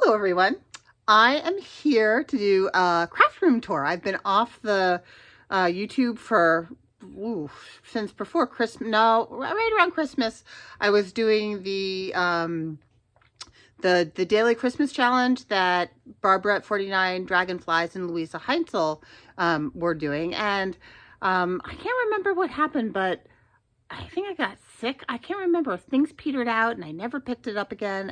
Hello everyone. I am here to do a craft room tour. I've been off the YouTube for since before Christmas. No, right around Christmas. I was doing the daily Christmas challenge that Barbara at 49 Dragonflies and Louisa Heinzel were doing, and I can't remember what happened, but I think I got sick. I can't remember if things petered out and I never picked it up again.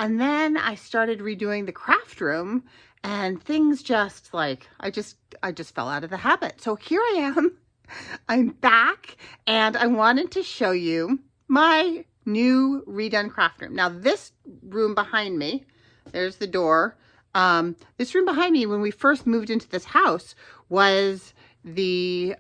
And then I started redoing the craft room, and things just like, I just fell out of the habit. So here I am. I'm back, and I wanted to show you my new redone craft room. Now this room behind me, there's the door. This room behind me, when we first moved into this house, was the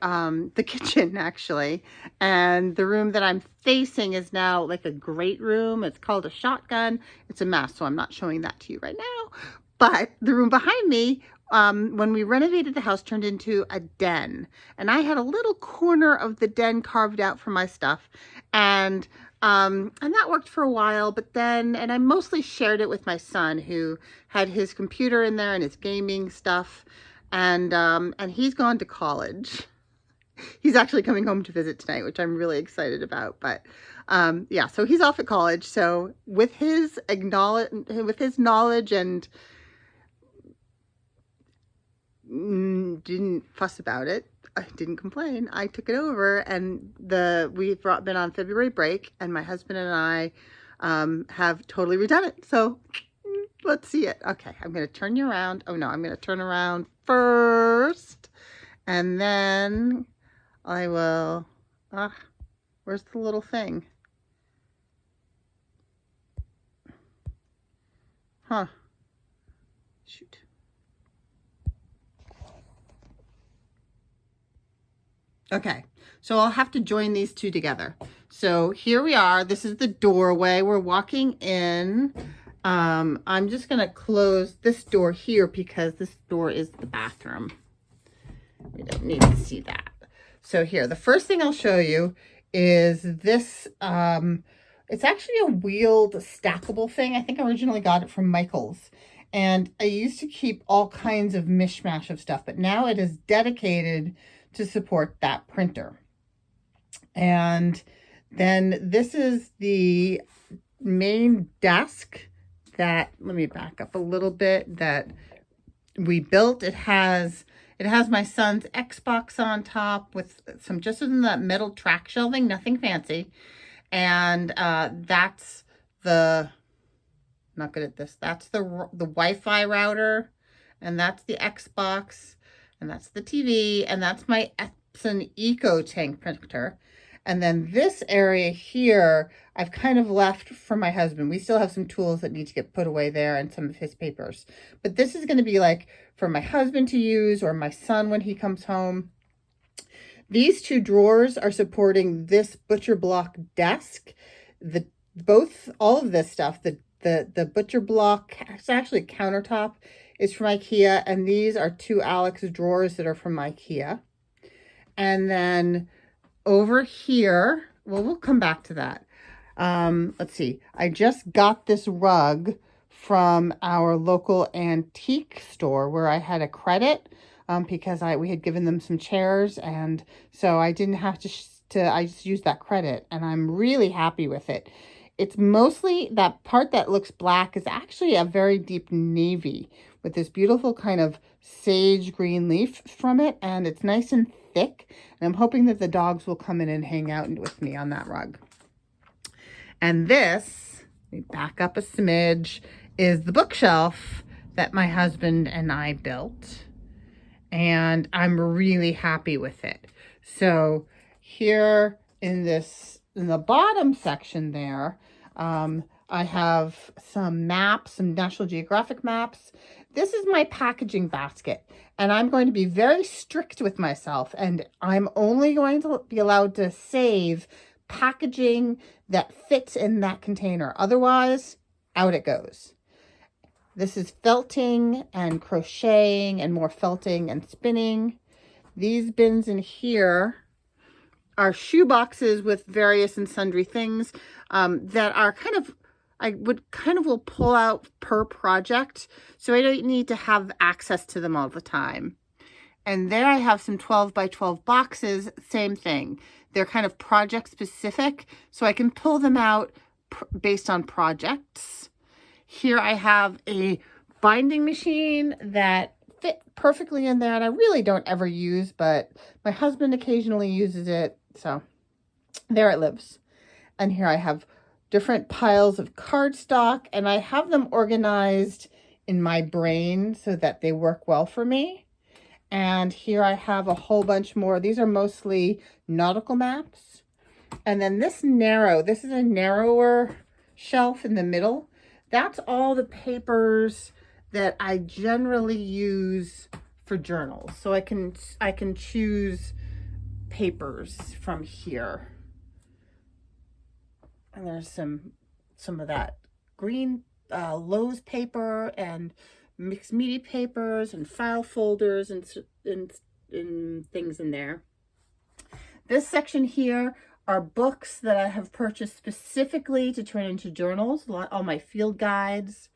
kitchen actually, and the room that I'm facing is now like a great room. It's called a shotgun. It's a mess, so I'm not showing that to you right now. But the room behind me, when we renovated the house, turned into a den, and I had a little corner of the den carved out for my stuff, and that worked for a while, but then, and I mostly shared it with my son, who had his computer in there and his gaming stuff. And he's gone to college. He's actually coming home to visit tonight, which I'm really excited about. But yeah, so he's off at college. So with his knowledge and didn't fuss about it. I didn't complain. I took it over, and we've been on February break, and my husband and I have totally redone it. So let's see it. Okay, I'm going to turn you around. Oh no, I'm going to turn around first, and then I will, where's the little thing? Shoot. Okay, so I'll have to join these two together. So here we are. This is the doorway. We're walking in. I'm just going to close this door here because this door is the bathroom. We don't need to see that. So here, the first thing I'll show you is this. It's actually a wheeled stackable thing. I think I originally got it from Michael's. And I used to keep all kinds of mishmash of stuff, but now it is dedicated to support that printer. And then this is the main desk that, let me back up a little bit, that we built. It has my son's Xbox on top with some, just in that metal track shelving, nothing fancy. And that's the, not good at this, that's the Wi-Fi router, and that's the Xbox, and that's the TV, and that's my Epson Eco Tank printer. And then this area here, I've kind of left for my husband. We still have some tools that need to get put away there and some of his papers. But this is going to be like for my husband to use, or my son when he comes home. These two drawers are supporting this butcher block desk. All of this stuff, the butcher block, it's actually a countertop, is from IKEA. And these are two Alex drawers that are from IKEA. And then over here, well, we'll come back to that. Let's see. I just got this rug from our local antique store where I had a credit because we had given them some chairs, and so I didn't have to I just used that credit, and I'm really happy with it. It's mostly that part that looks black is actually a very deep navy with this beautiful kind of sage green leaf from it, and it's nice and thick, and I'm hoping that the dogs will come in and hang out with me on that rug. And this, let me back up a smidge, is the bookshelf that my husband and I built, and I'm really happy with it. So here in the bottom section there, I have some maps, some National Geographic maps. This is my packaging basket, and I'm going to be very strict with myself, and I'm only going to be allowed to save packaging that fits in that container. Otherwise, out it goes. This is felting and crocheting and more felting and spinning. These bins in here are shoe boxes with various and sundry things that are kind of I would kind of will pull out per project, so I don't need to have access to them all the time. And there I have some 12 by 12 boxes, same thing. They're kind of project specific, so I can pull them out based on projects. Here I have a binding machine that fit perfectly in there, and I really don't ever use, but my husband occasionally uses it, so there it lives. And here I have different piles of cardstock, and I have them organized in my brain so that they work well for me. And here I have a whole bunch more. These are mostly nautical maps. And then this is a narrower shelf in the middle. That's all the papers that I generally use for journals. So I can choose papers from here. And there's some of that green Lowe's paper and mixed media papers and file folders and things in there. This section here are books that I have purchased specifically to turn into journals, all my field guides.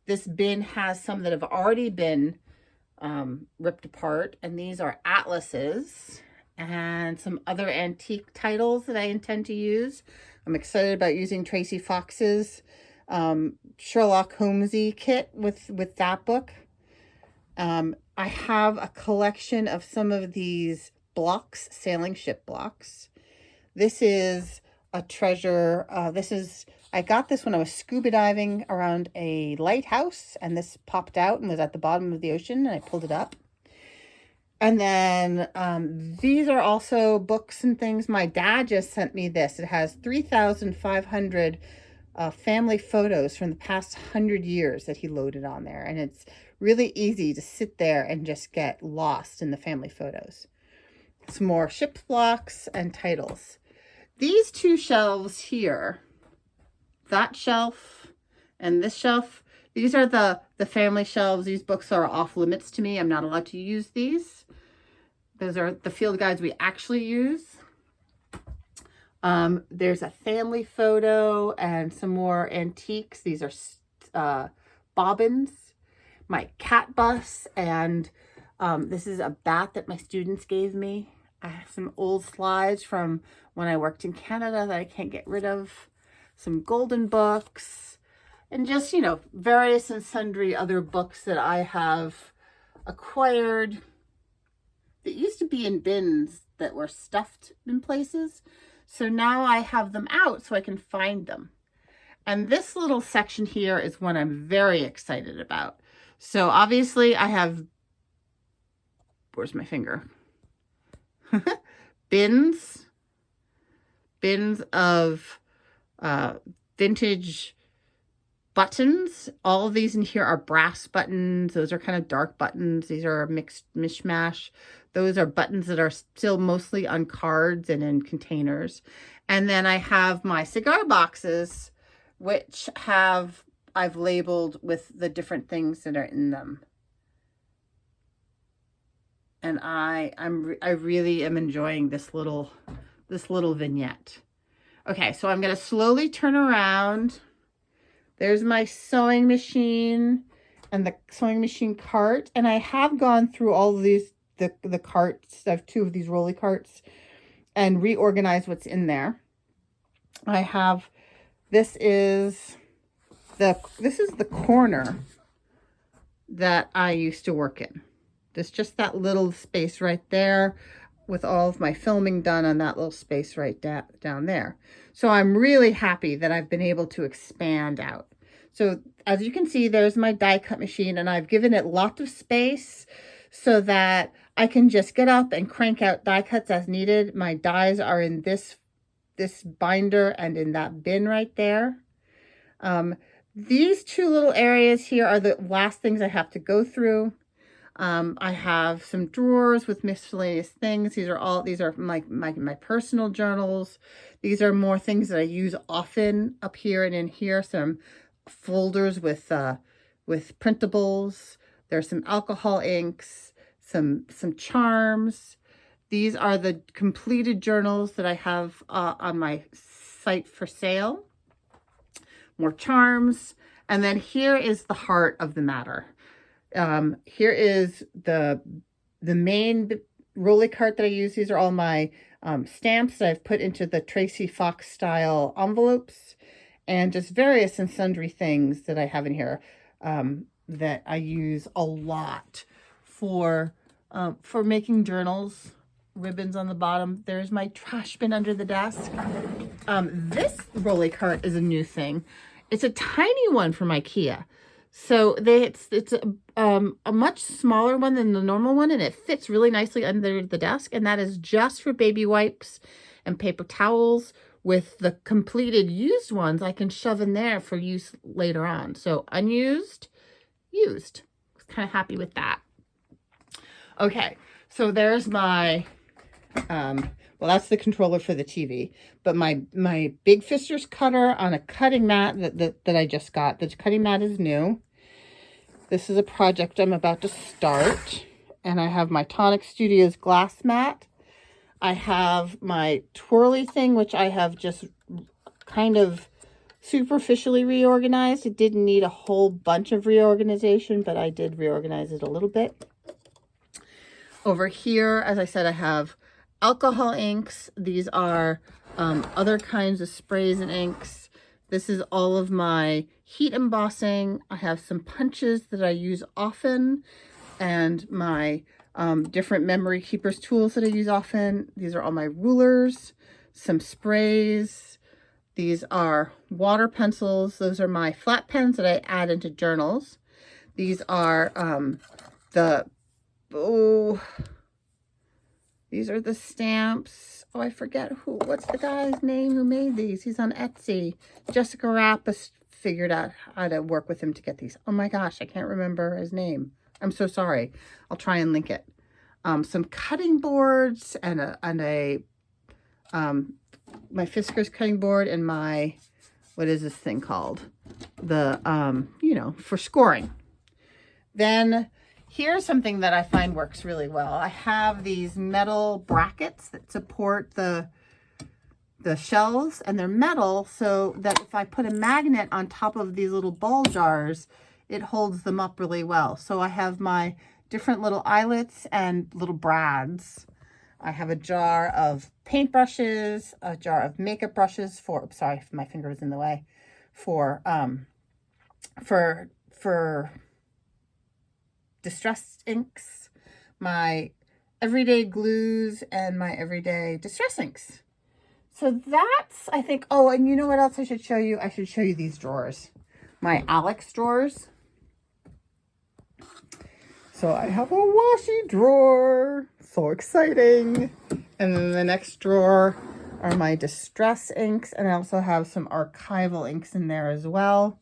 This bin has some that have already been ripped apart, and these are atlases and some other antique titles that I intend to use. I'm excited about using Tracy Fox's Sherlock Holmesy kit with that book. I have a collection of some of these blocks, sailing ship blocks. This is a treasure. I got this when I was scuba diving around a lighthouse, and this popped out and was at the bottom of the ocean, and I pulled it up. And then these are also books and things. My dad just sent me this. It has 3,500 family photos from the past 100 years that he loaded on there. And it's really easy to sit there and just get lost in the family photos. Some more ship blocks and titles. These two shelves here, that shelf and this shelf, these are the family shelves. These books are off limits to me. I'm not allowed to use these. Those are the field guides we actually use. There's a family photo and some more antiques. These are bobbins, my cat bus, and this is a bat that my students gave me. I have some old slides from when I worked in Canada that I can't get rid of. Some golden books, and just, various and sundry other books that I have acquired that used to be in bins that were stuffed in places. So now I have them out so I can find them. And this little section here is one I'm very excited about. So obviously I have, where's my finger? bins of vintage buttons. All of these in here are brass buttons. Those are kind of dark buttons. These are a mixed mishmash. Those are buttons that are still mostly on cards and in containers. And then I have my cigar boxes, which I've labeled with the different things that are in them. And I really am enjoying this little vignette. Okay, so I'm going to slowly turn around. There's my sewing machine and the sewing machine cart. And I have gone through all of these, the carts. I have two of these rolly carts and reorganized what's in there. I have, this is the corner that I used to work in. There's just that little space right there with all of my filming done on that little space right down there. So I'm really happy that I've been able to expand out. So as you can see, there's my die cut machine, and I've given it lots of space so that I can just get up and crank out die cuts as needed. My dies are in this binder and in that bin right there. These two little areas here are the last things I have to go through. I have some drawers with miscellaneous things. These are my personal journals. These are more things that I use often up here and in here. Some folders with printables. There's some alcohol inks, some charms. These are the completed journals that I have on my site for sale. more charms. And then here is the heart of the matter. Here is the main rolly cart that I use. These are all my stamps that I've put into the Tracy Fox style envelopes, and just various and sundry things that I have in here that I use a lot for making journals. Ribbons on the bottom. There's my trash bin under the desk. This rolly cart is a new thing. It's a tiny one from IKEA. So it's a much smaller one than the normal one, and it fits really nicely under the desk. And that is just for baby wipes and paper towels. With the completed used ones, I can shove in there for use later on. So unused, used. I was kind of happy with that. Okay, so there's my well, that's the controller for the TV, but my Big Fisters cutter on a cutting mat that I just got. The cutting mat is new. This is a project I'm about to start, and I have my Tonic Studios glass mat. I have my twirly thing, which I have just kind of superficially reorganized. It didn't need a whole bunch of reorganization, but I did reorganize it a little bit. Over here, as I said, I have alcohol inks. These are other kinds of sprays and inks. This is all of my heat embossing. I have some punches that I use often, and my different memory keepers tools that I use often. These are all my rulers, some sprays. These are water pencils. Those are my flat pens that I add into journals. These are these are the stamps. Oh, I forget what's the guy's name who made these. He's on Etsy. Jessica Rappas figured out how to work with him to get these. Oh my gosh, I can't remember his name. I'm so sorry. I'll try and link it. Some cutting boards and my Fiskars cutting board and my, what is this thing called? The, for scoring. Then here's something that I find works really well. I have these metal brackets that support the shelves, and they're metal so that if I put a magnet on top of these little ball jars, it holds them up really well. So I have my different little eyelets and little brads. I have a jar of paintbrushes, a jar of makeup brushes for, sorry, my finger was in the way, for distress inks, my everyday glues, and my everyday distress inks. So that's, I think, oh, and you know what else I should show you? I should show you these drawers, my Alex drawers. So I have a washi drawer, so exciting. And then the next drawer are my distress inks, and I also have some archival inks in there as well.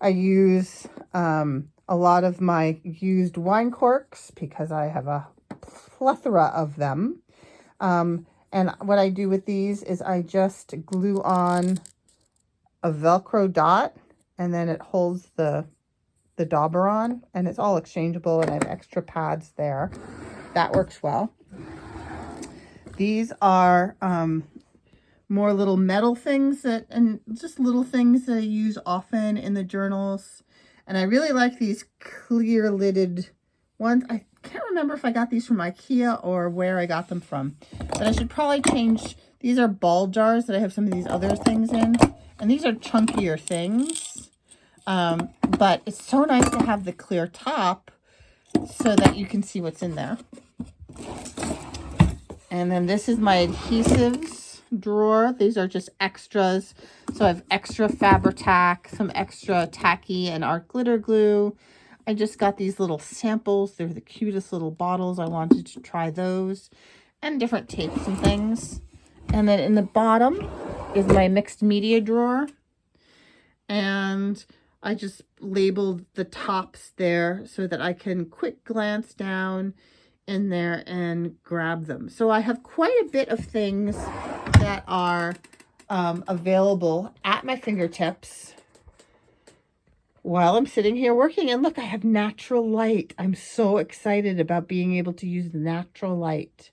I use a lot of my used wine corks because I have a plethora of them. And what I do with these is I just glue on a Velcro dot, and then it holds the dauber on, and it's all exchangeable, and I have extra pads there. That works well. These are more little metal things and just little things that I use often in the journals. And I really like these clear lidded ones. I can't remember if I got these from IKEA or where I got them from, but I should probably change. These are ball jars that I have some of these other things in, and these are chunkier things. But it's so nice to have the clear top so that you can see what's in there. And then this is my adhesives drawer. These are just extras. So I have extra Fabri-Tac, some extra tacky and art glitter glue. I just got these little samples. They're the cutest little bottles. I wanted to try those, and different tapes and things. And then in the bottom is my mixed media drawer. And I just labeled the tops there so that I can quick glance down in there and grab them. So I have quite a bit of things that are available at my fingertips while I'm sitting here working. And look, I have natural light. I'm so excited about being able to use the natural light.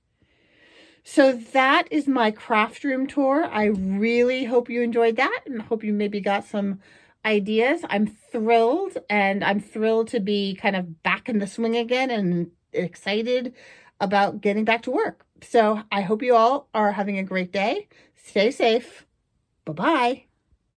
So that is my craft room tour. I really hope you enjoyed that and hope you maybe got some ideas. I'm thrilled, and I'm thrilled to be kind of back in the swing again and excited about getting back to work. So I hope you all are having a great day. Stay safe. Bye-bye.